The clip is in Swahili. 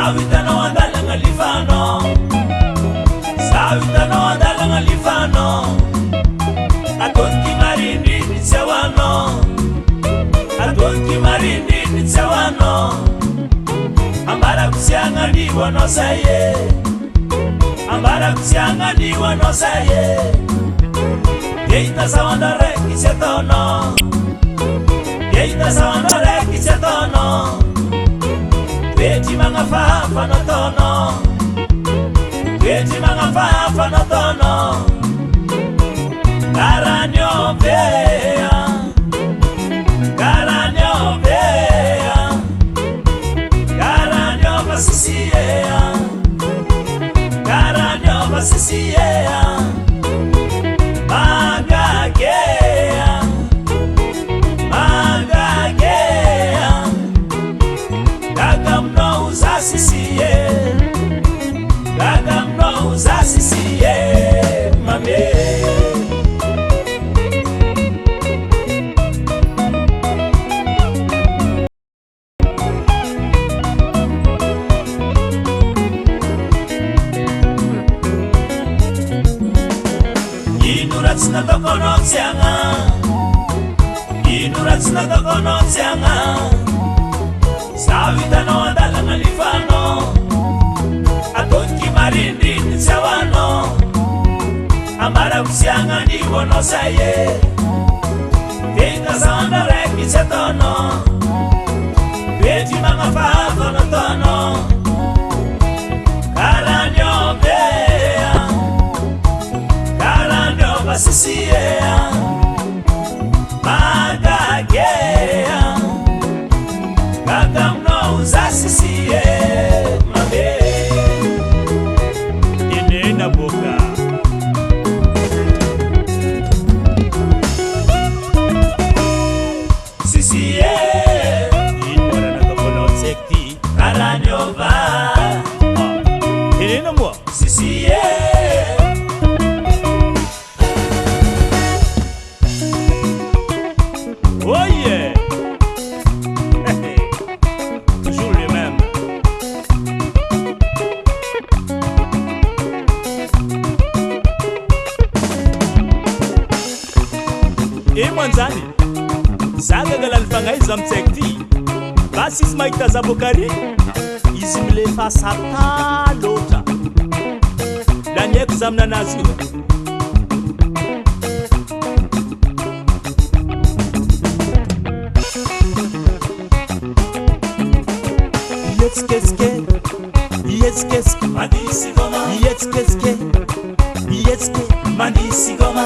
Sawitano andala ngalifano, sawitano andala ngalifano. Atonki marindi nitsewano, atonki marindi nitsewano. Ambara kusianga ndiwa no saye, ambara kusianga ndiwa no saye. Yeita sawanda reki setono, yeita sawanda reki setono. Veti manga fafa no tono, veti manga fafa no tono. Garanyo vea, garanyo vea, garanyo basisiea, garanyo basisiea. Magagea, magagea. Gagam no uzasisie, gagam no uzasisie, mame. Inuratsina tokono tsianga, inuratsina tokono tsianga. Sawitano andala ngalifano, atonki marindi nitsewano. Ambara kusianga ndiwo no saye, yeita sawanda reki setono. Veti manga fafa no tono, karanyo vea, karanyo basisiea. Magagea, gagam no uzasisie, mame. Inena boka sisie, inora na kapono sekti. Karanyova, inena mo sisie. Oh yeah. Toujours les mêmes. Et mwanzani zaga galalfanga izamtsekti basi smaita zabokari izimle fasata lota danyek zamna naziwa. Yetske, yetske, madisi goma. Yetske, yetske, madisi goma.